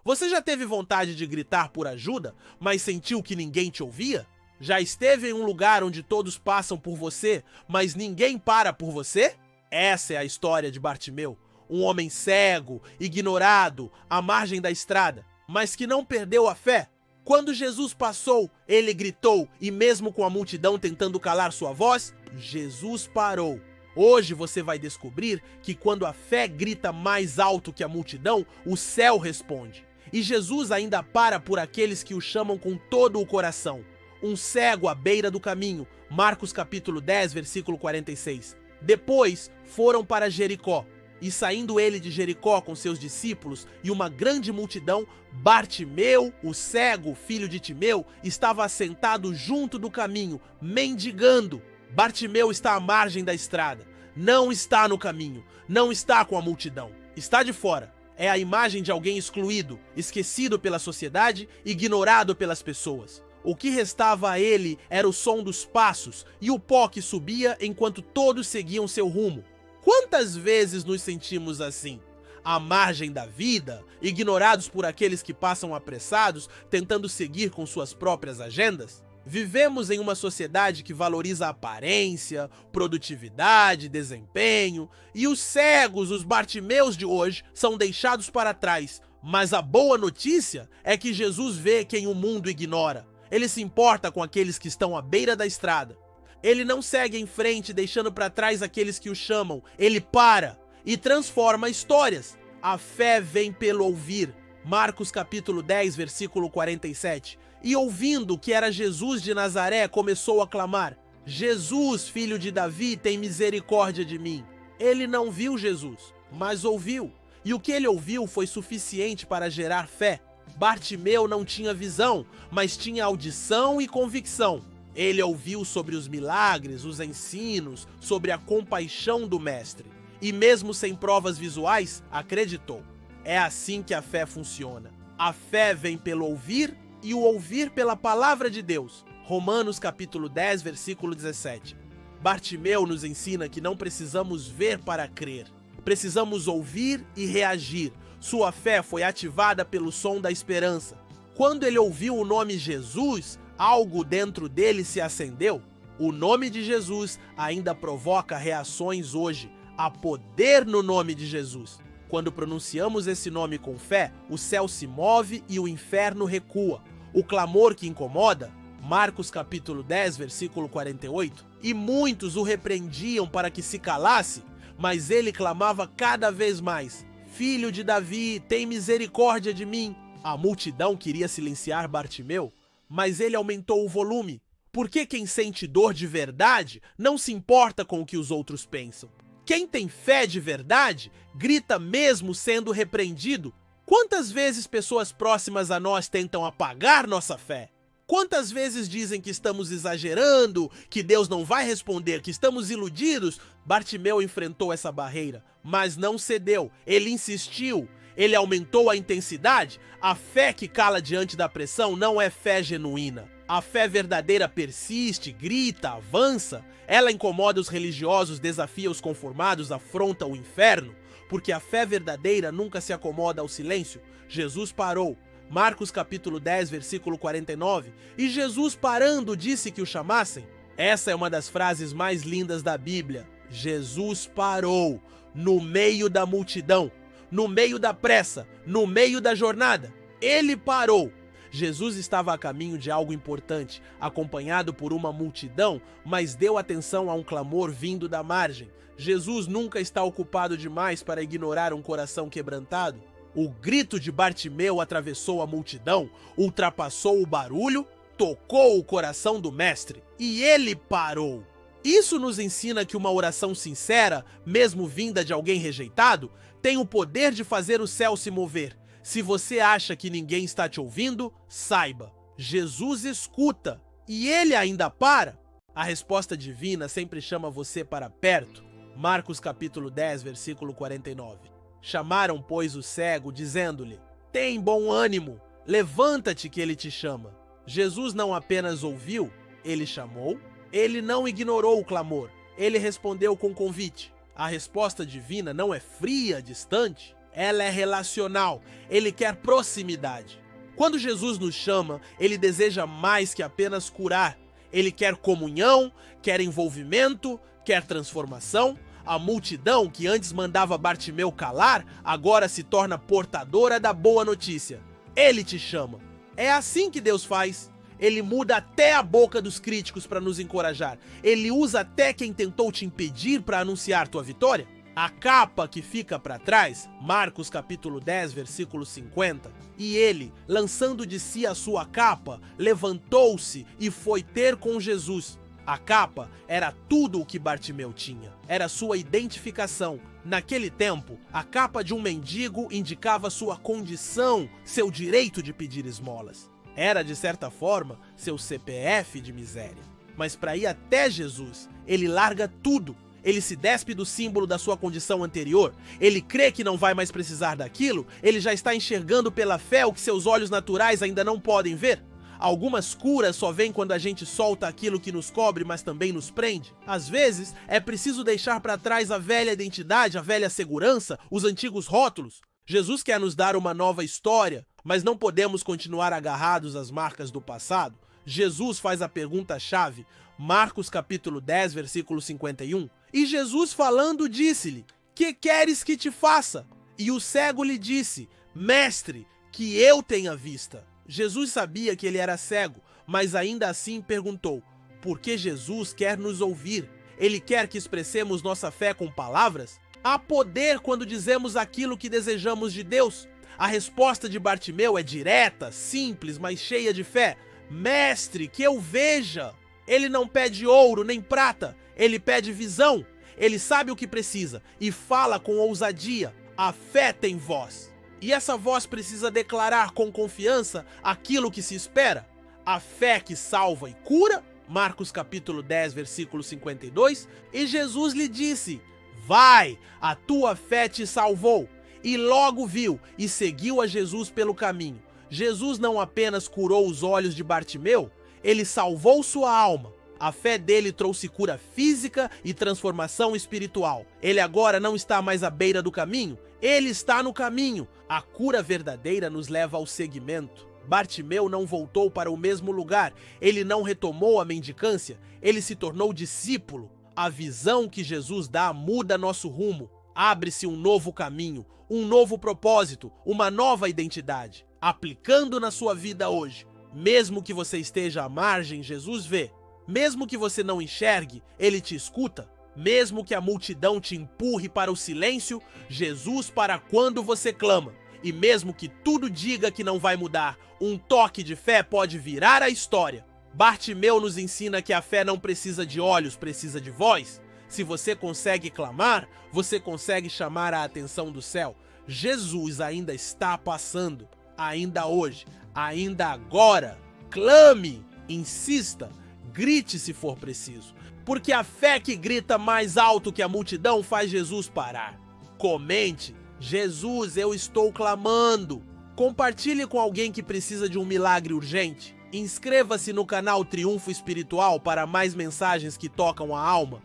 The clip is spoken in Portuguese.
Você já teve vontade de gritar por ajuda, mas sentiu que ninguém te ouvia? Já esteve em um lugar onde todos passam por você, mas ninguém para por você? Essa é a história de Bartimeu, um homem cego, ignorado, à margem da estrada, mas que não perdeu a fé. Quando Jesus passou, ele gritou, e mesmo com a multidão tentando calar sua voz, Jesus parou. Hoje você vai descobrir que quando a fé grita mais alto que a multidão, o céu responde. E Jesus ainda para por aqueles que o chamam com todo o coração. Um cego à beira do caminho, Marcos capítulo 10, versículo 46. Depois foram para Jericó. E saindo ele de Jericó com seus discípulos e uma grande multidão, Bartimeu, o cego, filho de Timeu, estava assentado junto do caminho, mendigando. Bartimeu está à margem da estrada, não está no caminho, não está com a multidão, está de fora. É a imagem de alguém excluído, esquecido pela sociedade, ignorado pelas pessoas. O que restava a ele era o som dos passos e o pó que subia enquanto todos seguiam seu rumo. Quantas vezes nos sentimos assim? À margem da vida, ignorados por aqueles que passam apressados, tentando seguir com suas próprias agendas? Vivemos em uma sociedade que valoriza a aparência, produtividade, desempenho, e os cegos, os Bartimeus de hoje, são deixados para trás. Mas a boa notícia é que Jesus vê quem o mundo ignora. Ele se importa com aqueles que estão à beira da estrada. Ele não segue em frente, deixando para trás aqueles que o chamam. Ele para e transforma histórias. A fé vem pelo ouvir. Marcos capítulo 10, versículo 47. E ouvindo que era Jesus de Nazaré, começou a clamar: Jesus, filho de Davi, tem misericórdia de mim. Ele não viu Jesus, mas ouviu. E o que ele ouviu foi suficiente para gerar fé. Bartimeu não tinha visão, mas tinha audição e convicção. Ele ouviu sobre os milagres, os ensinos, sobre a compaixão do mestre. E mesmo sem provas visuais, acreditou. É assim que a fé funciona. A fé vem pelo ouvir e o ouvir pela palavra de Deus. Romanos capítulo 10, versículo 17. Bartimeu nos ensina que não precisamos ver para crer. Precisamos ouvir e reagir. Sua fé foi ativada pelo som da esperança. Quando ele ouviu o nome Jesus, algo dentro dele se acendeu. O nome de Jesus ainda provoca reações hoje. Há poder no nome de Jesus. Quando pronunciamos esse nome com fé, o céu se move e o inferno recua. O clamor que incomoda, Marcos capítulo 10, versículo 48, e muitos o repreendiam para que se calasse, mas ele clamava cada vez mais: Filho de Davi, tem misericórdia de mim. A multidão queria silenciar Bartimeu, mas ele aumentou o volume, porque quem sente dor de verdade não se importa com o que os outros pensam. Quem tem fé de verdade grita mesmo sendo repreendido. Quantas vezes pessoas próximas a nós tentam apagar nossa fé? Quantas vezes dizem que estamos exagerando, que Deus não vai responder, que estamos iludidos? Bartimeu enfrentou essa barreira, mas não cedeu. Ele insistiu, ele aumentou a intensidade. A fé que cala diante da pressão não é fé genuína. A fé verdadeira persiste, grita, avança. Ela incomoda os religiosos, desafia os conformados, afronta o inferno. Porque a fé verdadeira nunca se acomoda ao silêncio. Jesus parou. Marcos capítulo 10, versículo 49. E Jesus parando disse que o chamassem. Essa é uma das frases mais lindas da Bíblia. Jesus parou no meio da multidão, no meio da pressa, no meio da jornada. Ele parou. Jesus estava a caminho de algo importante, acompanhado por uma multidão, mas deu atenção a um clamor vindo da margem. Jesus nunca está ocupado demais para ignorar um coração quebrantado. O grito de Bartimeu atravessou a multidão, ultrapassou o barulho, tocou o coração do mestre e ele parou. Isso nos ensina que uma oração sincera, mesmo vinda de alguém rejeitado, tem o poder de fazer o céu se mover. Se você acha que ninguém está te ouvindo, saiba, Jesus escuta e ele ainda para. A resposta divina sempre chama você para perto. Marcos capítulo 10, versículo 49. Chamaram, pois, o cego, dizendo-lhe: tem bom ânimo, levanta-te que ele te chama. Jesus não apenas ouviu, ele chamou. Ele não ignorou o clamor, ele respondeu com convite. A resposta divina não é fria, distante. ela é relacional, ele quer proximidade. Quando Jesus nos chama, ele deseja mais que apenas curar. Ele quer comunhão, quer envolvimento, quer transformação. A multidão que antes mandava Bartimeu calar, agora se torna portadora da boa notícia. Ele te chama. É assim que Deus faz. Ele muda até a boca dos críticos para nos encorajar. Ele usa até quem tentou te impedir para anunciar tua vitória. A capa que fica para trás, Marcos capítulo 10, versículo 50, e ele, lançando de si a sua capa, levantou-se e foi ter com Jesus. A capa era tudo o que Bartimeu tinha, era sua identificação. Naquele tempo, a capa de um mendigo indicava sua condição, seu direito de pedir esmolas. Era, de certa forma, seu CPF de miséria. Mas para ir até Jesus, ele larga tudo. Ele se despe do símbolo da sua condição anterior, ele crê que não vai mais precisar daquilo, ele já está enxergando pela fé o que seus olhos naturais ainda não podem ver. Algumas curas só vêm quando a gente solta aquilo que nos cobre, mas também nos prende. Às vezes, é preciso deixar para trás a velha identidade, a velha segurança, os antigos rótulos. Jesus quer nos dar uma nova história, mas não podemos continuar agarrados às marcas do passado. Jesus faz a pergunta-chave, Marcos capítulo 10, versículo 51. E Jesus falando disse-lhe, que queres que te faça? E o cego lhe disse, mestre, que eu tenha vista. Jesus sabia que ele era cego, mas ainda assim perguntou, porque Jesus quer nos ouvir. Ele quer que expressemos nossa fé com palavras? Há poder quando dizemos aquilo que desejamos de Deus. A resposta de Bartimeu é direta, simples, mas cheia de fé. Mestre, que eu veja. Ele não pede ouro nem prata, ele pede visão. Ele sabe o que precisa e fala com ousadia. A fé tem voz. E essa voz precisa declarar com confiança aquilo que se espera. A fé que salva e cura, Marcos capítulo 10, versículo 52. E Jesus lhe disse, vai, a tua fé te salvou. E logo viu e seguiu a Jesus pelo caminho. Jesus não apenas curou os olhos de Bartimeu, ele salvou sua alma. A fé dele trouxe cura física e transformação espiritual. Ele agora não está mais à beira do caminho, ele está no caminho. A cura verdadeira nos leva ao seguimento. Bartimeu não voltou para o mesmo lugar, ele não retomou a mendicância, ele se tornou discípulo. A visão que Jesus dá muda nosso rumo. Abre-se um novo caminho, um novo propósito, uma nova identidade. Aplicando na sua vida hoje, mesmo que você esteja à margem, Jesus vê. Mesmo que você não enxergue, ele te escuta. Mesmo que a multidão te empurre para o silêncio, Jesus para quando você clama. E mesmo que tudo diga que não vai mudar, um toque de fé pode virar a história. Bartimeu nos ensina que a fé não precisa de olhos, precisa de voz. Se você consegue clamar, você consegue chamar a atenção do céu. Jesus ainda está passando, ainda hoje, ainda agora. Clame, insista, grite se for preciso, porque a fé que grita mais alto que a multidão faz Jesus parar. Comente, Jesus, eu estou clamando. Compartilhe com alguém que precisa de um milagre urgente. Inscreva-se no canal Triunfo Espiritual para mais mensagens que tocam a alma.